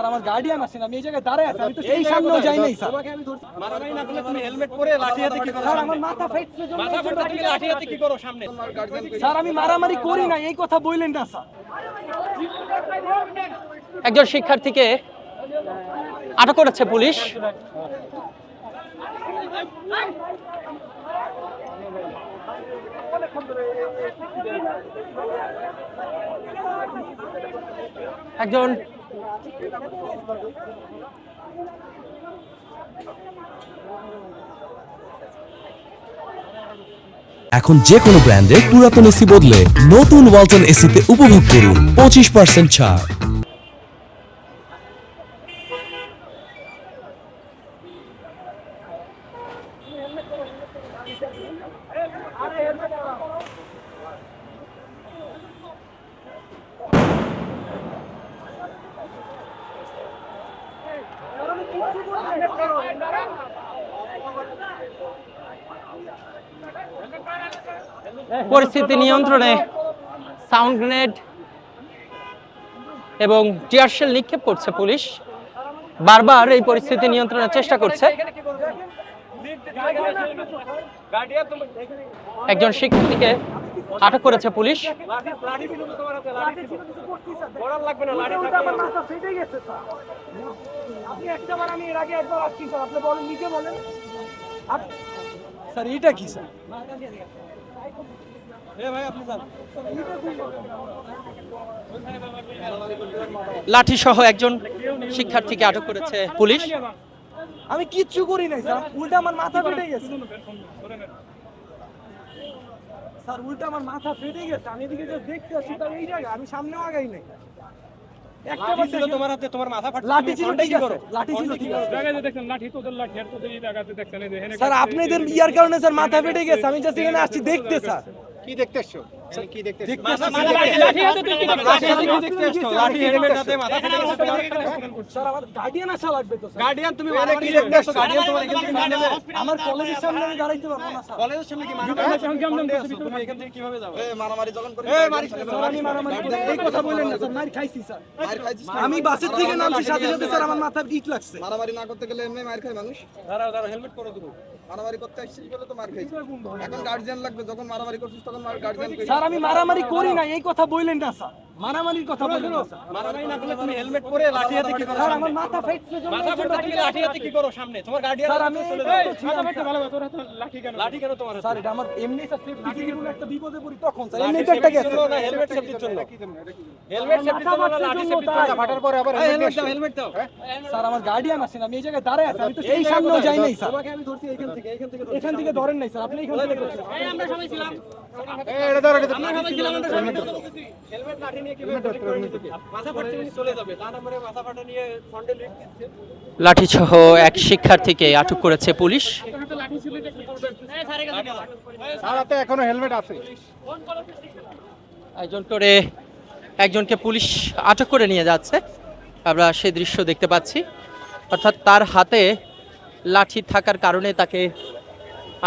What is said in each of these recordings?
Sir আমার guardian আছেন, আমি এই জায়গায় দাঁড়ায় আছি, আমি তো এই সামনেও যাই নাই স্যার। তোমাকে আমি ধরছি মারামারি না করলে তুমি হেলমেট পরে লাঠি হাতে কি করো? স্যার আমার মাথা ফাইটছে জন্য মাথা ফাটতে তুমি লাঠি হাতে কি করো সামনে? স্যার আমি মারামারি করি না, এই কথা বললেন না স্যার। একজন শিক্ষার্থীকে আটক করেছে পুলিশ। একজন এখন যে কোনো ব্র্যান্ডের পুরাতন এসি বদলে নতুন ওয়ালটন এসিতে উপভোগ করুন 25% ছাড়। পরিস্থিতি নিয়ন্ত্রণে সাউন্ড গ্রেনেড এবং টিয়ার শেল নিক্ষেপ করছে পুলিশ। বারবার এই পরিস্থিতি নিয়ন্ত্রণের চেষ্টা করছে। একজন শিক্ষার্থীকে আটক করেছে পুলিশ। স্যার এটা কি স্যার? লাঠি সহ একজন শিক্ষার্থীকে আটক করেছে পুলিশ। আমি কিচ্ছু করি নাই স্যার, উল্টা আমার মাথা ফেটে গেছে স্যার, উল্টা আমার মাথা ফেটে গেছে। আমি এদিকে যে দেখতে আসছি তার এই জায়গা, আমি সামনেও আগাই নাই। একটা বার ছিল তোমার হাতে, তোমার মাথা ফাটছে, লাঠি ছিল, তুমি ঠিক আছে, লাঠি ছিল, ঠিক আছে জায়গায় দেখছেন লাঠি তোদের লাঠি আর তোদের এই জায়গাতে দেখছেন এই যে এখানে স্যার, আপনাদের ইয়ার কারণে স্যার মাথা ফেটে গেছে। আমি জাস্ট এখানে আসছি দেখতে স্যার। কি দেখতে এসছো? কি দেখতে এসছো? লাঠি হাতে তুই কি দেখছিস? লাঠি হাতে কি দেখতে এসছো? লাঠি হেলমেট হাতে মাথা ফেটে গেছে তোমার। স্যার আমার গার্ডিয়ান আসা লাগবে তো স্যার। গার্ডিয়ান তুমি মানে কি দেখতে এসছো? গার্ডিয়ান তোমার এখান থেকে নিয়ে নেবে? আমার কলেজের সামনে আমি দাঁড়াইতে পারবো না স্যার। কলেজের সামনে কি মারামারি আসছো? তুমি এখান থেকে কিভাবে যাবে? মারামারি যখন করে স্যার আমি মারামারি করি, এই কথা বললেন না স্যার। মার খাইছি স্যার, আমি বাসের থেকে নামছি সাথে সাথে স্যার আমার মাথার ইট লাগছে। মারামারি না করতে গেলে এমনি মার খায় মানুষ। দাঁড়াও দাঁড়াও, হেলমেট পরে দেবো। মারামারি করতে আসছিস বলে তো মার খাইছিস। এখন গার্জিয়ান লাগবে, যখন মারামারি করছিস তখন গার্জিয়ান স্যার আমি মারামারি করি না, এই কথা বললেন না স্যার। মারামারির কথা বললেন না স্যার। মারামারি না করলে তুমি হেলমেট পরে লাঠি হাতে কি করো? স্যার আমার মাথা ফাইটছে জন্য মাথা ফাটতে তুমি লাঠি হাতে কি করো সামনে? তোমার গার্ডিয়ান স্যার আমি চলে এই যাও। তো ছিলাম স্যার। ভালো তোর হাতে লাঠি কেন? লাঠি কেন তোমার হাতে? স্যার এটা আমার এমনি স্যার সেফটি কি কোনো একটা বিপদে পড়ি তখন স্যার লাঠি এমনি তো একটা সেফটির গেছে। জন্য না, হেলমেট সেফটির জন্য। হেলমেট সেফটির জন্য না, লাঠি সেফটির জন্য। মাথা ফাটার পরে আবার হেলমেট দাও, হেলমেট দাও। স্যার আমার গার্ডিয়ান আছেন, আমি এই জায়গায় দাঁড়ায় আছি, আমি তো এই সামনেও যাই নাই স্যার। তোমাকে আমি ধরছি এখান থেকে ধরছি। এখান থেকে ধরেন নাই স্যার, আপনি এখান থেকে ধরছেন। আমরা সবাই ছিলাম। এটা ধর, এটা ধর। আমরা সবাই ছিলাম, আমরা সবাই বলতেছি। হেলমেট লাঠি নিয়ে কিভাবে মাথা ফাটতে উনি চলে যাবে। তার নাম্বারে মাথা ফাটা নিয়ে ফন্টে লিখ দিচ্ছে। লাঠি সহ এক শিক্ষার্থীকে আটক করেছে পুলিশ। লাঠি ছিল এটা কি করবেন? এই স্যারের কাছে গেলাম। তার হাতে এখনো হেলমেট আছে। একজন করে একজনকে পুলিশ আটক করে নিয়ে যাচ্ছে, আমরা সেই দৃশ্য দেখতে পাচ্ছি। অর্থাৎ তার হাতে লাঠি থাকার কারণে তাকে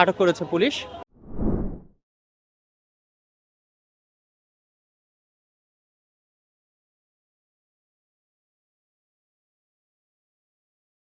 আটক করেছে পুলিশ।